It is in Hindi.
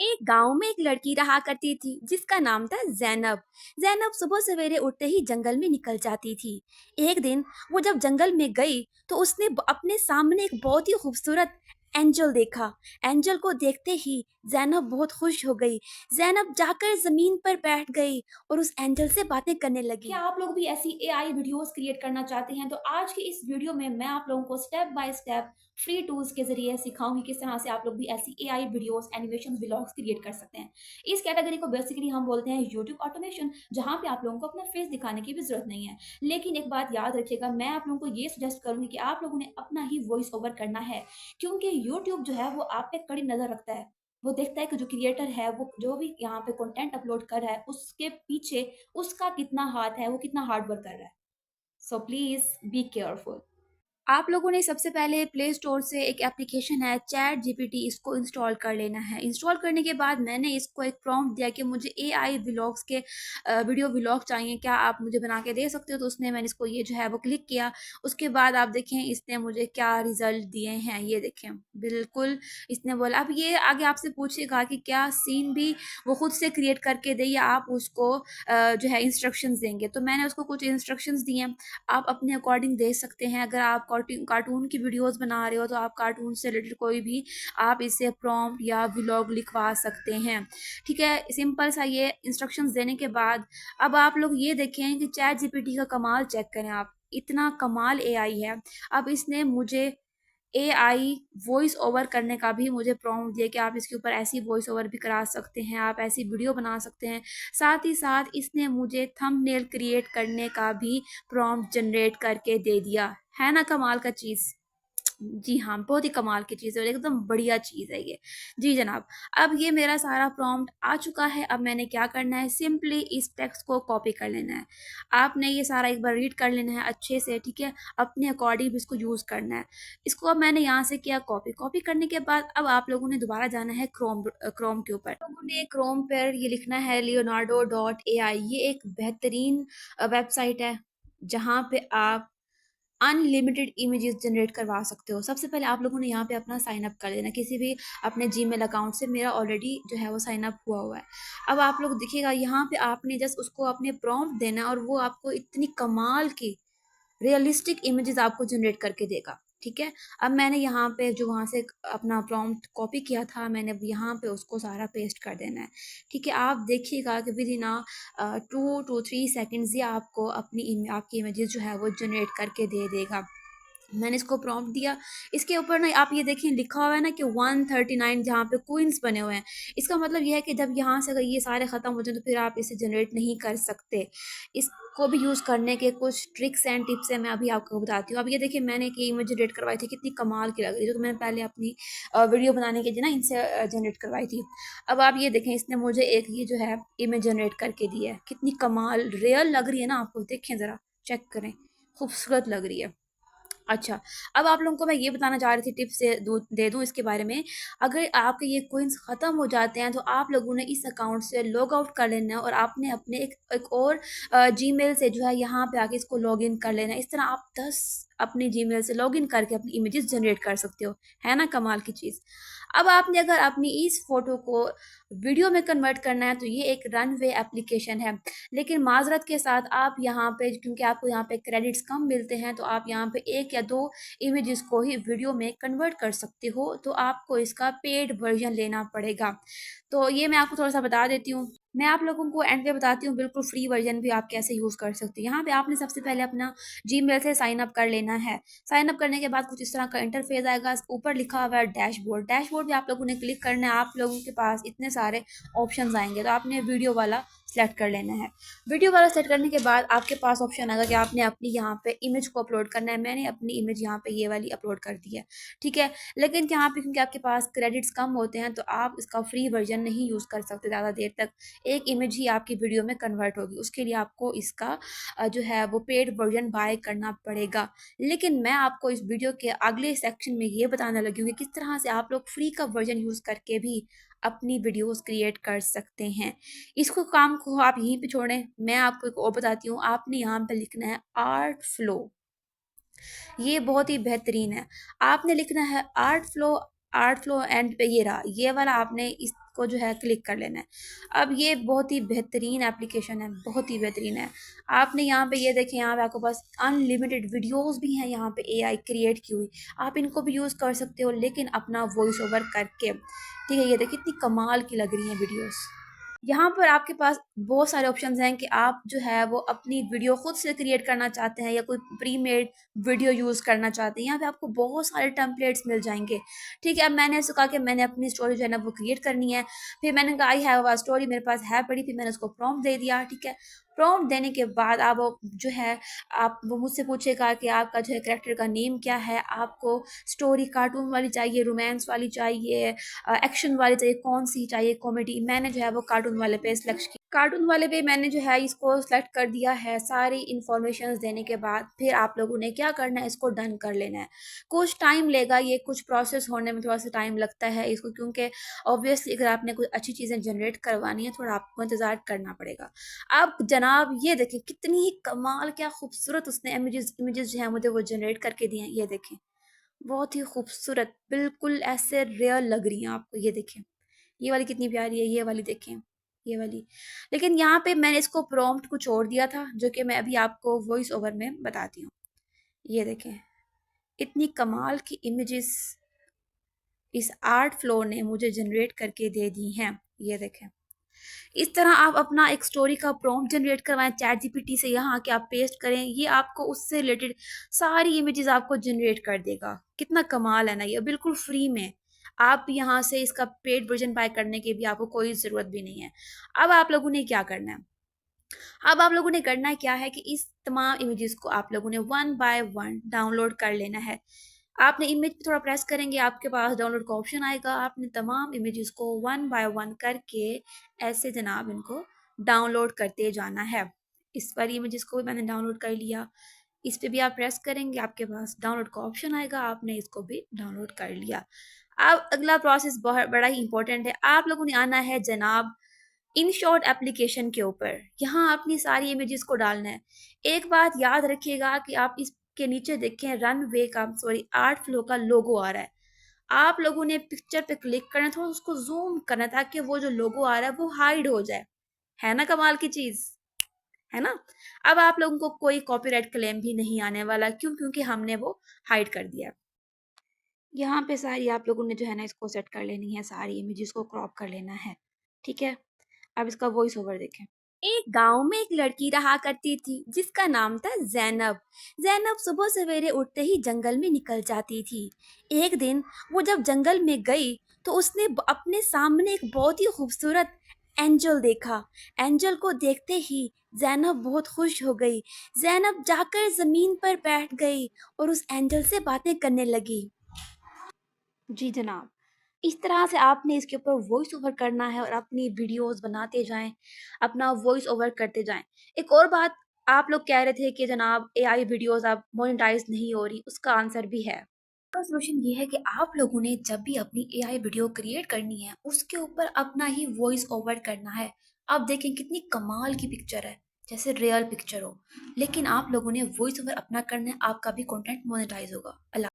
एक गांव में एक लड़की रहा करती थी जिसका नाम था जैनब। जैनब सुबह सवेरे उठते ही जंगल में निकल जाती थी। एक दिन वो जब जंगल में गई तो उसने अपने सामने एक बहुत ही खूबसूरत एंजल देखा। एंजल को देखते ही जैनब बहुत खुश हो गई। जैनब जाकर जमीन पर बैठ गई और उस एंजल से बातें करने लगी। क्या आप लोग भी ऐसी एआई वीडियोस क्रिएट करना चाहते हैं? तो आज की इस वीडियो में मैं आप लोगों को step by step free tools के जरिए सिखाऊंगी किस तरह से आप लोग भी ऐसी AI videos animation vlogs create कर सकते हैं। इस कैटेगरी को बेसिकली हम बोलते हैं यूट्यूब ऑटोमेशन, जहां पे आप लोगों को अपना फेस दिखाने की भी जरूरत नहीं है। लेकिन एक बात याद रखिएगा, मैं आप लोगों को ये सजेस्ट करूंगी कि आप लोगों ने अपना ही वॉइस ओवर करना है, क्योंकि यूट्यूब जो है वो आप पे कड़ी नजर रखता है। वो देखता है कि जो क्रिएटर है, वो जो भी यहाँ पे कंटेंट अपलोड कर रहा है, उसके पीछे उसका कितना हाथ है, वो कितना हार्ड वर्क कर रहा है। So please be careful. आप लोगों ने सबसे पहले प्ले स्टोर से एक एप्लीकेशन है चैट जीपीटी, इसको इंस्टॉल कर लेना है। इंस्टॉल करने के बाद मैंने इसको एक प्रॉम्प्ट दिया कि मुझे एआई व्लॉग्स के वीडियो व्लॉग चाहिए, क्या आप मुझे बना के दे सकते हो? तो उसने मैंने इसको ये जो है वो क्लिक किया। उसके बाद आप देखें इसने मुझे क्या रिजल्ट दिए हैं, ये देखें। बिल्कुल इसने बोला अब ये आगे आपसे पूछेगा कि क्या सीन भी वो खुद से क्रिएट करके दे या आप उसको जो है इंस्ट्रक्शंस देंगे। तो मैंने उसको कुछ इंस्ट्रक्शंस दिए, आप अपने अकॉर्डिंग दे सकते हैं। अगर आप कार्टून की वीडियोस बना रहे हो तो आप कार्टून से रिलेटेड कोई भी आप इससे प्रॉम्प्ट या व्लॉग लिखवा सकते हैं। ठीक है, सिंपल सा ये इंस्ट्रक्शंस देने के बाद अब आप लोग ये देखें कि चैट जीपीटी का कमाल चेक करें आप, इतना कमाल एआई है। अब इसने मुझे एआई वॉइस ओवर करने का भी मुझे प्रॉम्प्ट दिया कि आप इसके ऊपर ऐसी वॉइस ओवर भी करा सकते हैं, आप ऐसी वीडियो बना सकते हैं। साथ ही साथ इसने मुझे थंबनेल क्रिएट करने का भी प्रॉम्प्ट जनरेट करके दे दिया। है ना कमाल का चीज़? जी हाँ, बहुत ही कमाल की चीज़ है और एकदम बढ़िया चीज़ है ये। जी जनाब, अब ये मेरा सारा प्रॉम्प्ट आ चुका है। अब मैंने क्या करना है, सिंपली इस टेक्स्ट को कॉपी कर लेना है। आपने ये सारा एक बार रीड कर लेना है अच्छे से, ठीक है? अपने अकॉर्डिंग इसको यूज़ करना है। इसको अब मैंने यहाँ से किया कॉपी। कॉपी करने के बाद अब आप लोगों ने दोबारा जाना है क्रोम के ऊपर। आप लोगों ने क्रोम पर ये लिखना है leonardo.ai। ये एक बेहतरीन वेबसाइट है जहाँ पे आप अनलिमिटेड इमेजेस जनरेट करवा सकते हो। सबसे पहले आप लोगों ने यहाँ पे अपना साइन अप कर लेना किसी भी अपने जीमेल अकाउंट से। मेरा ऑलरेडी जो है वो साइन अप हुआ है। अब आप लोग देखिएगा यहाँ पे आपने जस्ट उसको अपने प्रॉम्प्ट देना और वो आपको इतनी कमाल की रियलिस्टिक इमेजेस आपको जनरेट करके देगा। ठीक है, अब मैंने यहाँ पे जो वहाँ से अपना प्रॉम्प्ट कॉपी किया था, मैंने अब यहाँ पे उसको सारा पेस्ट कर देना है। ठीक है, आप देखिएगा कि विद इन 2 to 3 सेकेंड्स ये आपको आपकी इमेजेस जो है वो जनरेट करके दे देगा। मैंने इसको प्रॉम्प्ट दिया। इसके ऊपर ना आप ये देखें लिखा हुआ है ना कि 139 जहाँ पे क्वींस बने हुए हैं। इसका मतलब ये है कि जब यहाँ से अगर ये सारे ख़त्म हो जाए तो फिर आप इसे जनरेट नहीं कर सकते। इसको भी यूज़ करने के कुछ ट्रिक्स एंड टिप्स हैं, मैं अभी आपको बताती हूँ। अब ये देखिए मैंने एक इमेज जनरेट करवाई थी, कितनी कमाल की लग रही थी। तो मैंने पहले अपनी वीडियो बनाने के लिए ना इनसे जनरेट करवाई थी। अब आप ये देखें इसने मुझे एक ये जो है इमेज जनरेट करके दी है, कितनी कमाल रियल लग रही है ना। आपको देखें ज़रा, चेक करें, खूबसूरत लग रही है। अच्छा, अब आप लोगों को मैं ये बताना चाह रही थी, टिप्स दे दूँ इसके बारे में। अगर आपके ये कॉइन्स ख़त्म हो जाते हैं तो आप लोगों ने इस अकाउंट से लॉग आउट कर लेना है और आपने अपने एक और जीमेल से जो है यहाँ पे आके इसको लॉगिन कर लेना है। इस तरह आप 10 अपने जीमेल से लॉगिन करके अपनी इमेजेस जनरेट कर सकते हो। है ना कमाल की चीज़? अब आपने अगर अपनी इस फ़ोटो को वीडियो में कन्वर्ट करना है तो ये एक रनवे एप्लीकेशन है। लेकिन माज़रत के साथ आप यहाँ पे, क्योंकि आपको यहाँ पे क्रेडिट्स कम मिलते हैं, तो आप यहाँ पे 1 या 2 इमेजेस को ही वीडियो में कन्वर्ट कर सकते हो। तो आपको इसका पेड वर्जन लेना पड़ेगा। तो ये मैं आपको थोड़ा सा बता देती हूँ। मैं आप लोगों को एंड पे बताती हूँ बिल्कुल फ्री वर्जन भी आप कैसे यूज़ कर सकते हो। यहाँ पे आपने सबसे पहले अपना जीमेल से साइन अप कर लेना है। साइन अप करने के बाद कुछ इस तरह का इंटरफेस आएगा। ऊपर लिखा हुआ है डैशबोर्ड। डैशबोर्ड पे आप लोगों ने क्लिक करना है। आप लोगों के पास इतने सारे ऑप्शंस आएंगे, तो आपने वीडियो वाला सेलेक्ट कर लेना है। वीडियो वाला सेट करने के बाद आपके पास ऑप्शन आएगा कि आपने अपनी यहाँ पे इमेज को अपलोड करना है। मैंने अपनी इमेज यहाँ पे ये वाली अपलोड कर दी है। ठीक है, लेकिन यहाँ पे क्योंकि आपके पास क्रेडिट्स कम होते हैं तो आप इसका फ्री वर्जन नहीं यूज़ कर सकते ज़्यादा देर तक। एक इमेज ही आपकी वीडियो में कन्वर्ट होगी, उसके लिए आपको इसका जो है वो पेड वर्जन बाय करना पड़ेगा। लेकिन मैं आपको इस वीडियो के अगले सेक्शन में ये बताने लगी हूँ कि किस तरह से आप लोग फ्री का वर्जन यूज़ करके भी अपनी वीडियोस क्रिएट कर सकते हैं। इसको काम को आप यहीं पे छोड़ें, मैं आपको एक और बताती हूँ। आपने यहाँ पे लिखना है आर्ट फ्लो। ये बहुत ही बेहतरीन है। आपने लिखना है art flow. Art flow and पे ये रहा, ये वाला आपने इस आपको जो है क्लिक कर लेना है। अब ये बहुत ही बेहतरीन एप्लीकेशन है, बहुत ही बेहतरीन है। आपने यहाँ पे ये देखें, यहाँ पे आपके पास अनलिमिटेड वीडियोस भी हैं यहाँ पे एआई क्रिएट की हुई। आप इनको भी यूज़ कर सकते हो, लेकिन अपना वॉइस ओवर करके। ठीक है, ये देखिए कितनी कमाल की लग रही हैं वीडियोस। यहाँ पर आपके पास बहुत सारे ऑप्शंस हैं कि आप जो है वो अपनी वीडियो खुद से क्रिएट करना चाहते हैं या कोई प्री मेड वीडियो यूज़ करना चाहते हैं। यहाँ पे आपको बहुत सारे टेम्पलेट्स मिल जाएंगे। ठीक है, अब मैंने ऐसे कहा कि मैंने अपनी स्टोरी जो है ना वो क्रिएट करनी है। फिर मैंने कहा आई हैव अ स्टोरी, मेरे पास है पड़ी। फिर मैंने उसको प्रॉम्प्ट दे दिया। ठीक है, प्रॉम्प्ट देने के बाद आप जो है आप वो मुझसे पूछेगा कि आपका जो है करेक्टर का नेम क्या है, आपको स्टोरी कार्टून वाली चाहिए, रोमांस वाली चाहिए, एक्शन वाली चाहिए, कौन सी चाहिए, कॉमेडी। मैंने जो है वो कार्टून वाले पे सिलेक्ट किया। कार्टून वाले पे मैंने जो है इसको सेलेक्ट कर दिया है। सारी इन्फॉर्मेशन देने के बाद फिर आप लोगों ने क्या करना है, इसको डन कर लेना है। कुछ टाइम लेगा, ये कुछ प्रोसेस होने में थोड़ा सा टाइम लगता है इसको, क्योंकि ऑब्वियसली अगर आपने कोई अच्छी चीज़ें जनरेट करवानी है थोड़ा आपको इंतज़ार करना पड़ेगा। अब जनाब ये देखें कितनी ही कमाल, क्या खूबसूरत उसने इमेजेस इमेजेस जो है मुझे वो जनरेट करके दिए हैं। ये देखें बहुत ही खूबसूरत, बिल्कुल ऐसे रियल लग रही हैं आपको। ये देखें ये वाली कितनी प्यारी है, ये वाली देखें, ये वाली। लेकिन यहाँ पे मैंने इसको प्रॉम्प्ट कुछ और दिया था जो कि मैं अभी आपको वॉइस ओवर में बताती हूँ। ये देखें इतनी कमाल की इमेजेस इस आर्ट फ्लोर ने मुझे जनरेट करके दे दी हैं। ये देखें इस तरह आप अपना एक स्टोरी का प्रॉम्प्ट जनरेट करवाएं चैट जीपीटी से, यहाँ आके आप पेस्ट करें, ये आपको उससे रिलेटेड सारी इमेजेस आपको जनरेट कर देगा। कितना कमाल है ना, ये बिल्कुल फ्री में। आप यहाँ से इसका पेड वर्जन बाय करने की भी आपको कोई ज़रूरत भी नहीं है। अब आप लोगों ने क्या करना है, अब आप लोगों ने करना क्या है कि इस तमाम इमेजेस को आप लोगों ने वन बाय वन डाउनलोड कर लेना है। आपने इमेज पे थोड़ा प्रेस करेंगे, आपके पास डाउनलोड का ऑप्शन आएगा। आपने तमाम इमेजेस को वन बाय वन करके ऐसे जनाब इनको डाउनलोड करते जाना है। इस वाली इमेजेस को भी मैंने डाउनलोड कर लिया। इस पे भी आप प्रेस करेंगे, आपके पास डाउनलोड का ऑप्शन आएगा, आपने इसको भी डाउनलोड कर लिया। अब अगला प्रोसेस बहुत बड़ा ही इंपॉर्टेंट है। आप लोगों ने आना है जनाब इन शॉर्ट एप्लीकेशन के ऊपर, यहाँ अपनी सारी इमेजेस को डालना है। एक बात याद रखिएगा कि आप इसके नीचे देखें रनवे का सॉरी आर्ट फ्लो का लोगो आ रहा है। आप लोगों ने पिक्चर पे क्लिक करना है, थोड़ा उसको जूम करना है ताकि वो जो लोगो आ रहा है वो हाइड हो जाए। है ना कमाल की चीज, है ना। अब आप लोगों को कोई कॉपीराइट क्लेम भी नहीं आने वाला, क्यों, क्योंकि हमने वो हाइड कर दिया है। यहाँ पे सारी आप लोगों ने जो है ना इसको सेट कर लेनी है, सारी इमेजेस को क्रॉप कर लेना है। ठीक है, अब इसका वॉइस ओवर देखें। एक गांव में एक लड़की रहा करती थी जिसका नाम था जैनब। जैनब सुबह सवेरे उठते ही जंगल में निकल जाती थी। एक दिन वो जब जंगल में गई तो उसने अपने सामने एक बहुत ही खूबसूरत एंजल देखा। एंजल को देखते ही जैनब बहुत खुश हो गई। जैनब जाकर जमीन पर बैठ गई और उस एंजल से बातें करने लगी। जी जनाब, इस तरह से आपने इसके ऊपर वॉइस ओवर करना है और अपनी वीडियोस बनाते जाएं, अपना वॉइस ओवर करते जाएं। एक और बात, आप लोग कह रहे थे कि जनाब एआई वीडियोस अब मोनेटाइज नहीं हो रही, उसका आंसर भी है। इसका सोल्यूशन ये है कि आप लोगों ने जब भी अपनी एआई वीडियो क्रिएट करनी है उसके ऊपर अपना ही वॉइस ओवर करना है। अब देखें कितनी कमाल की पिक्चर है, जैसे रियल पिक्चर हो, लेकिन आप लोगों ने वॉइस ओवर अपना करना है, आपका भी कंटेंट मोनेटाइज होगा। अल्लाह